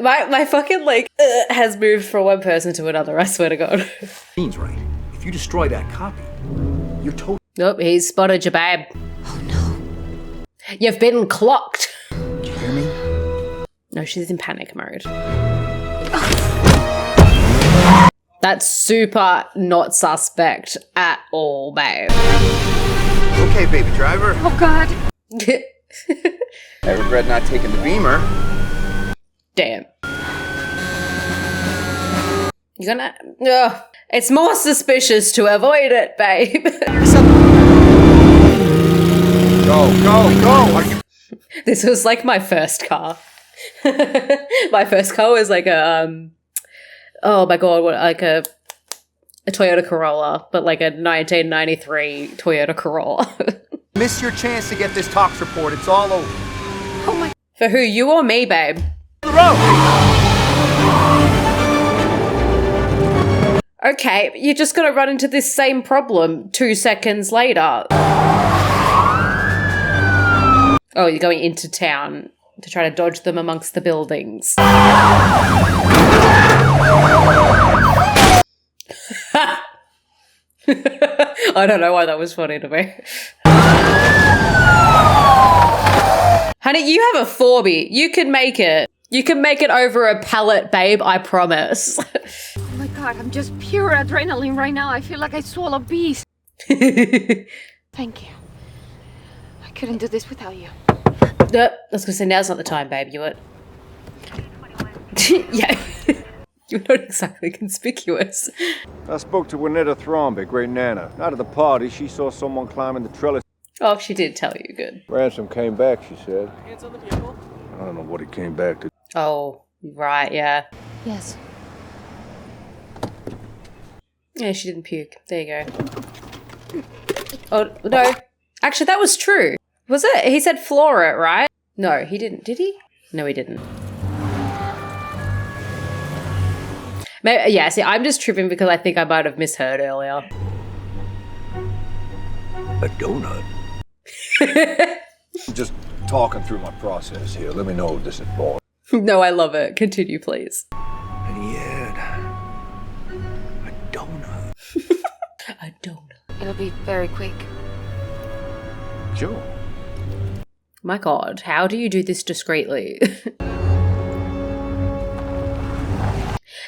My fucking, like, has moved from one person to another, I swear to God. Means right. If you destroy that copy, you're total. Nope, he's spotted you, babe. Oh no. You've been clocked. Did you hear me? No, she's in panic mode. That's super not suspect at all, babe. Okay, baby driver. Oh god. I regret not taking the Beamer. Damn. You're gonna... Ugh. It's more suspicious to avoid it, babe. Go! This was like my first car. My first car was like a... oh my god, like a Toyota Corolla, but like a 1993 Toyota Corolla. Miss your chance to get this tox report. It's all over. Oh my... For who, you or me, babe? The road. Okay, you're just gonna run into this same problem 2 seconds later. Oh, you're going into town to try to dodge them amongst the buildings. I don't know why that was funny to me. Honey, you have a 4B. You can make it. You can make it over a pallet, babe, I promise. Oh my god, I'm just pure adrenaline right now. I feel like I swallowed bees. Thank you. I couldn't do this without you. I was gonna say, now's not the time, babe. You would. Yeah. You're not exactly conspicuous. I spoke to Juanetta Thromby, great Nana. Not at the party, she saw someone climbing the trellis. Oh, she did tell you, good. Ransom came back, she said. Hands on the vehicle. I don't know what he came back to. Oh, right, yeah. Yes. Yeah, she didn't puke. There you go. Oh, no. Actually, that was true. Was it? He said floor it, right? No, he didn't. Did he? No, he didn't. Maybe, yeah, see, I'm just tripping because I think I might have misheard earlier. A donut? Just talking through my process here. Let me know if this is boring. No, I love it. Continue, please. And he had a donut. A donut. It'll be very quick. Sure. My God, how do you do this discreetly?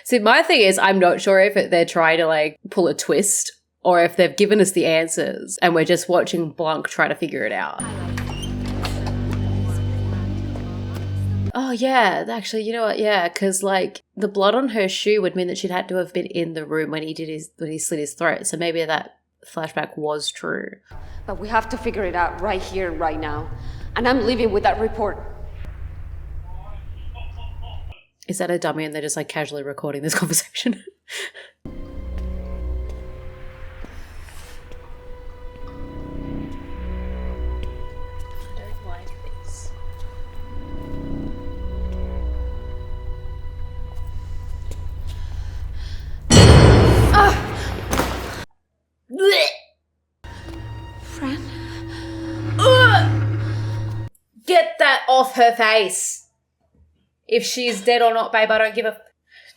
See, my thing is, I'm not sure if they're trying to like pull a twist or if they've given us the answers and we're just watching Blanc try to figure it out. Oh yeah, actually, you know what? Yeah, because like the blood on her shoe would mean that she'd had to have been in the room when he slit his throat. So maybe that flashback was true. But we have to figure it out right here, right now. And I'm leaving with that report. Is that a dummy and they're just like casually recording this conversation? Fran? Get that off her face. If she's dead or not, babe, I don't give a...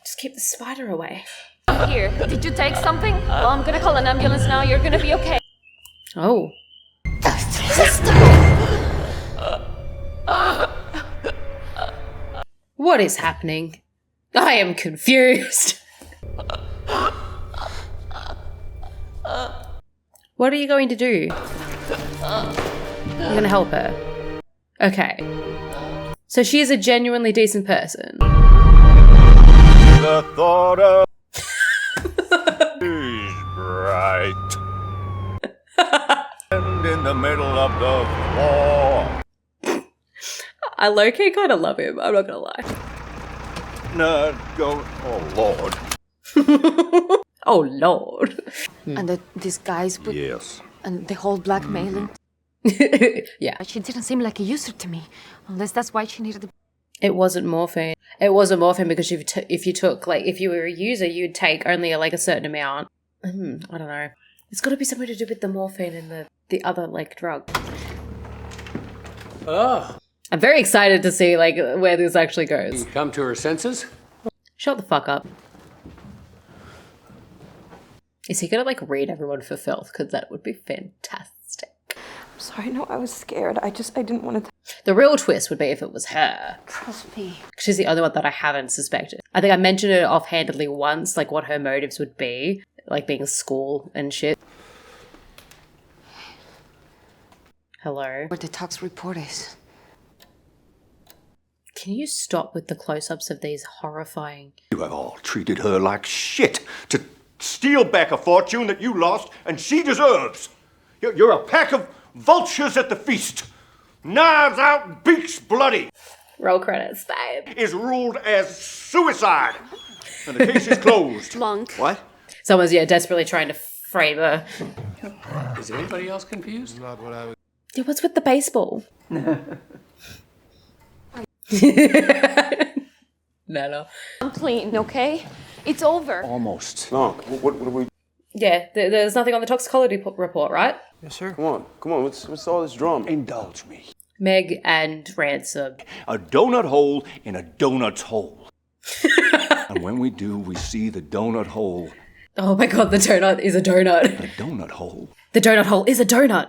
Just keep the spider away. Here, did you take something? Well, I'm gonna call an ambulance now. You're gonna be okay. Oh. What is happening? I am confused. What are you going to do? You're going to help her. Okay. So she is a genuinely decent person. The thought of is bright. And in the middle of the floor. I low-key kind of love him, I'm not going to lie. Not go. Oh, Lord. Oh, Lord. And these guys with... Yes. And the whole blackmailing. Yeah. She didn't seem like a user to me. Unless that's why she needed the... It wasn't morphine. It wasn't morphine because if you took, like, if you were a user, you'd take only, like, a certain amount. I don't know. It's got to be something to do with the morphine and the other, like, drug. Oh. I'm very excited to see, like, where this actually goes. You come to her senses? Shut the fuck up. Is he gonna, like, read everyone for filth? Because that would be fantastic. I'm sorry, no, I was scared. I didn't want to... The real twist would be if it was her. Trust me. She's the only one that I haven't suspected. I think I mentioned it offhandedly once, like, what her motives would be. Like, being school and shit. Hello? Where the tox report is. Can you stop with the close-ups of these horrifying... You have all treated her like shit to steal back a fortune that you lost and she deserves. You're a pack of vultures at the feast. Knives out, beaks bloody. Roll credits, babe. Is ruled as suicide. And the case is closed. Blanc. What? Someone's, desperately trying to frame her. Is anybody else confused? Not what I was. Yeah, what's with the baseball? No. I'm clean, okay? It's over. Almost. No, what are we? Yeah, there's nothing on the toxicology report, right? Yes, sir. Come on. What's all this drama? Indulge me. Meg and Ransom. A donut hole in a donut's hole. And when we do, we see the donut hole. Oh my God, the donut is a donut. The donut hole. The donut hole is a donut.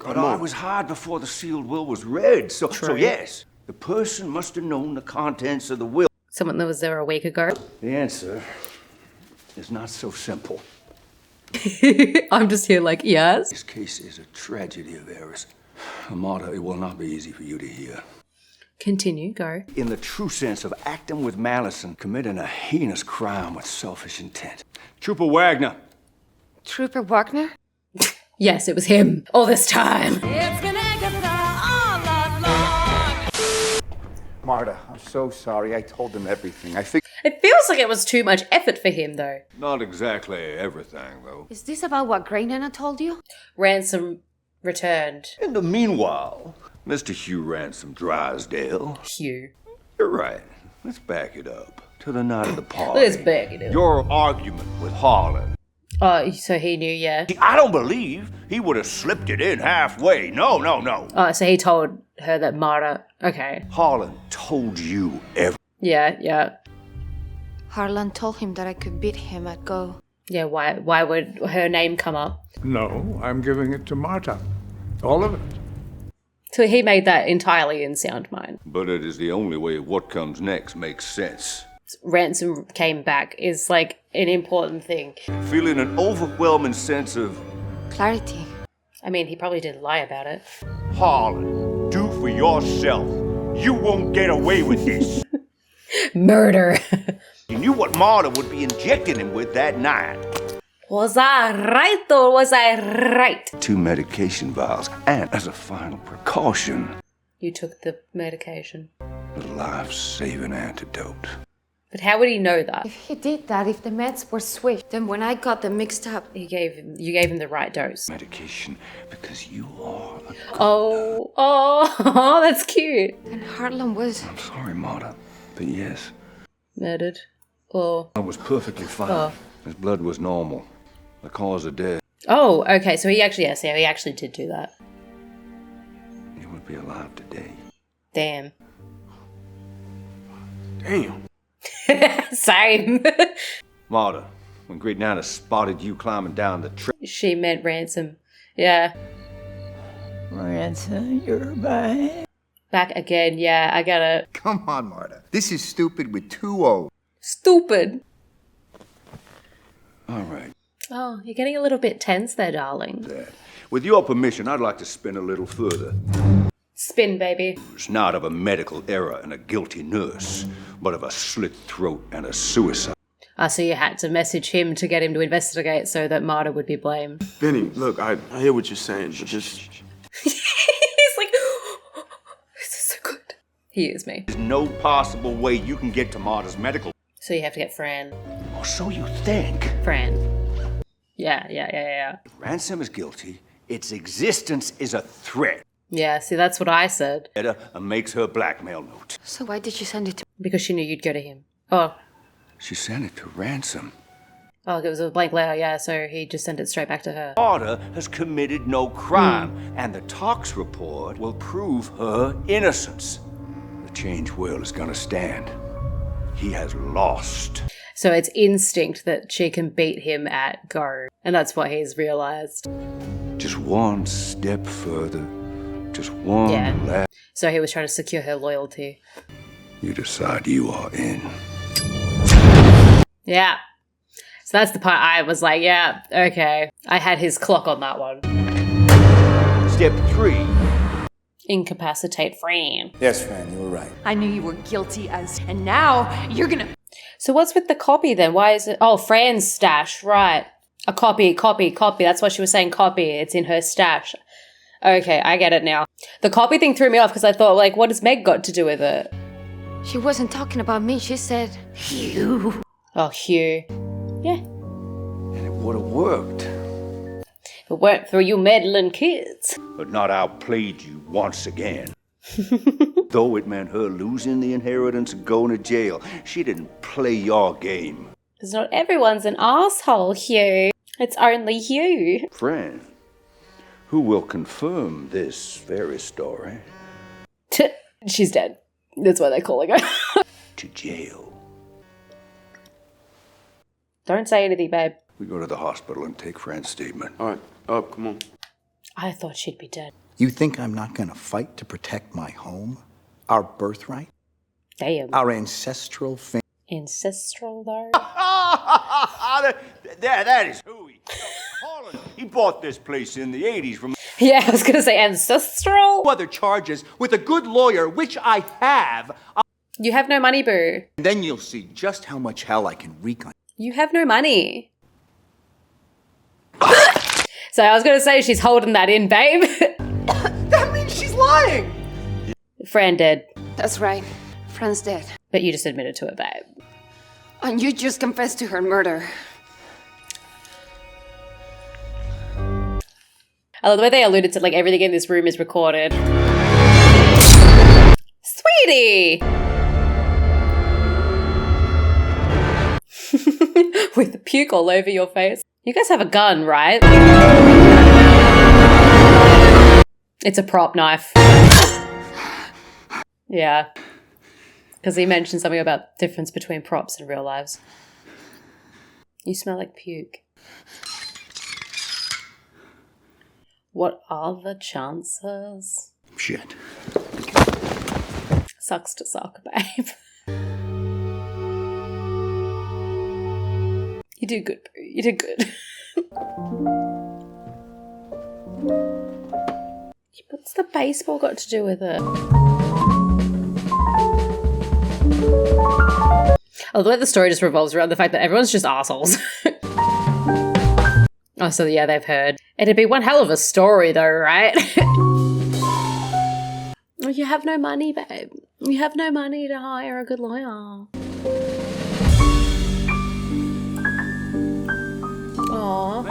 But I was hard before the sealed will was read. So yes, the person must have known the contents of the will. Someone that was there a week ago. The answer is not so simple. I'm just here like, yes. This case is a tragedy of errors. Amata, it will not be easy for you to hear. Continue, go. In the true sense of acting with malice and committing a heinous crime with selfish intent. Trooper Wagner. Trooper Wagner? Yes, it was him. All this time. Marta, I'm so sorry. I told them everything. I think It feels like it was too much effort for him, though. Not exactly everything, though. Is this about what Grey Nana told you? Ransom returned. In the meanwhile, Mr. Hugh Ransom Drysdale. Hugh. You're right. Let's back it up to the night of the party. Let's back it up. Your argument with Harlan. Oh, so he knew, yeah. I don't believe he would have slipped it in halfway. No. Oh, so he told her that Marta... Okay. Harlan told you everything. Yeah. Harlan told him that I could beat him at Go. Yeah, why would her name come up? No, I'm giving it to Marta. All of it. So he made that entirely in sound mind. But it is the only way what comes next makes sense. Ransom came back is like an important thing. Feeling an overwhelming sense of... clarity. I mean, he probably didn't lie about it. Harlan, do for yourself. You won't get away with this. Murder. He knew what Marta would be injecting him with that night. Was I right or was I right? 2 medication vials, and as a final precaution, You took the medication. a life-saving antidote. But how would he know that? If he did that, if the meds were switched, then when I got them mixed up, You gave him the right dose. Medication, because you are a... Oh, that's cute. and Harlan was... I'm sorry, Marta, but yes. Murdered. Or... I was perfectly fine. Oh. His blood was normal. The cause of death. Oh, okay, so he actually, yes, yeah, he actually did do that. He would be alive today. Damn. Damn. Same. Marta, when Great Nana spotted you climbing down the trail... She meant Ransom. Yeah. Ransom, you're back. Back again, yeah, I gotta... Come on, Marta. This is stupid with 2 O's. Stupid. All right. Oh, you're getting a little bit tense there, darling. With your permission, I'd like to spin a little further. Spin, baby. It's not of a medical error and a guilty nurse, but of a slit throat and a suicide. So you had to message him to get him to investigate so that Marta would be blamed. Benny, look, I hear what you're saying, but just... He's like, this is so good. He is me. There's no possible way you can get to Marta's medical... So you have to get Fran. Or so you think. Fran. Yeah. If Ransom is guilty, its existence is a threat. Yeah, see, that's what I said. And makes her blackmail note. So why did you send it to... Because she knew you'd go to him. Oh, She sent it to Ransom. it was a blank letter, yeah, so he just sent it straight back to her. Marta has committed no crime, and the tox report will prove her innocence. The changed world is gonna stand. He has lost. So it's instinct that she can beat him at Go. And that's what he's realised. Just one step further. Just one last... So he was trying to secure her loyalty. You decide you are in. Yeah. So that's the part I was like, yeah, okay. I had his clock on that one. Step 3. Incapacitate Fran. Yes, Fran, you were right. I knew you were guilty as... And now you're gonna... So what's with the copy then? Why is it... Oh, Fran's stash, right. A copy. That's why she was saying copy. It's in her stash. Okay, I get it now. The copy thing threw me off because I thought, like, what has Meg got to do with it? She wasn't talking about me, she said, Hugh. Oh, Hugh. Yeah. And it would have worked. If it weren't for you meddling kids. But not outplayed you once again. Though it meant her losing the inheritance and going to jail, she didn't play your game. Because not everyone's an asshole, Hugh. It's only Hugh. Fran, who will confirm this very story? She's dead. That's why they're calling her. To jail. Don't say anything, babe. We go to the hospital and take Fran's statement. All right, up, come on. I thought she'd be dead. You think I'm not gonna fight to protect my home? Our birthright? Damn. Our ancestral family? Ancestral, though? That is hooey. Harlan, he bought this place in the 80s from... Yeah, I was going to say ancestral. Other charges with a good lawyer, which I have. You have no money, boo. And then you'll see just how much hell I can wreak on you. You have no money. So I was going to say she's holding that in, babe. That means she's lying. Fran dead. That's right. Fran's dead. But you just admitted to it, babe. And you just confessed to her murder. I love the way they alluded to, like, everything in this room is recorded. Sweetie! With puke all over your face. You guys have a gun, right? It's a prop knife. Yeah. Because he mentioned something about difference between props and real lives. You smell like puke. What are the chances? Shit. Sucks to suck, babe. You did good, bro. You did good. What's the baseball got to do with it? Oh, the way the story just revolves around the fact that everyone's just assholes. Oh, so yeah, they've heard. It'd be one hell of a story though, right? Oh, you have no money, babe. You have no money to hire a good lawyer. Aww.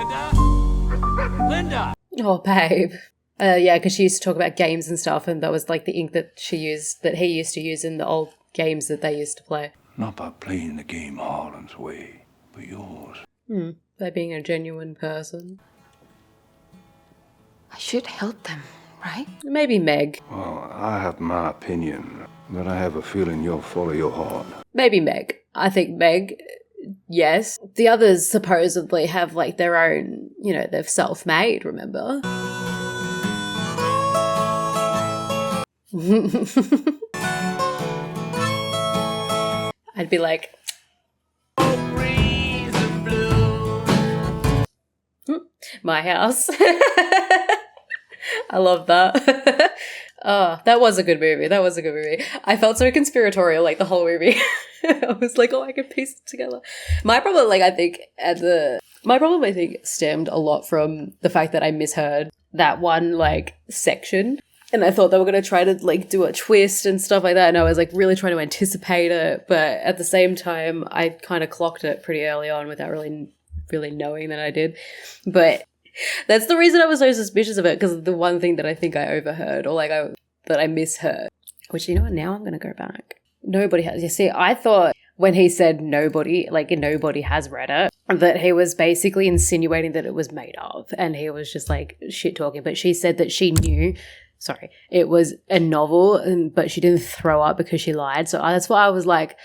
Linda! Oh, babe. Yeah, because she used to talk about games and stuff, and that was like the ink that he used to use in the old games that they used to play. Not by playing the game Harlan's way, but yours. By being a genuine person. I should help them, right? Maybe Meg. Well, I have my opinion, but I have a feeling you'll follow your heart. Maybe Meg. I think Meg, yes. The others supposedly have like their own, they're self-made, remember? I'd be like, my house. I love that. Oh, that was a good movie. I felt so conspiratorial like the whole movie. I was like, oh, I can piece it together. My problem, I think, stemmed a lot from the fact that I misheard that one, section. And I thought they were going to try to, do a twist and stuff like that. And I was, really trying to anticipate it. But at the same time, I kind of clocked it pretty early on without really knowing that I did. But that's the reason I was so suspicious of it, because the one thing that I think I overheard or that I misheard, which, now I'm going to go back. Nobody has. You see, I thought when he said nobody has read it, that he was basically insinuating that it was made up and he was just shit talking. But she said that she knew, it was a novel, but she didn't throw up because she lied. So that's why I was like,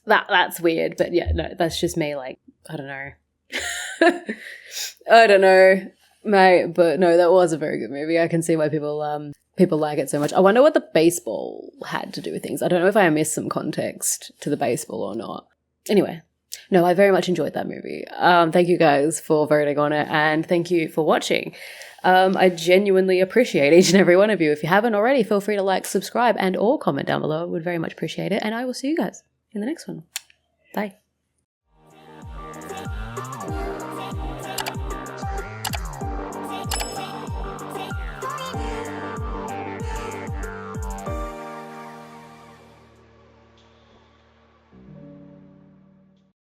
that's weird. But yeah, no, that's just me. I don't know. I don't know, mate. But no, that was a very good movie. I can see why people like it so much. I wonder what the baseball had to do with things. I don't know if I missed some context to the baseball or not. Anyway, no, I very much enjoyed that movie. Thank you guys for voting on it, and thank you for watching. I genuinely appreciate each and every one of you. If you haven't already, feel free to subscribe, and or comment down below. I would very much appreciate it, and I will see you guys in the next one. Bye.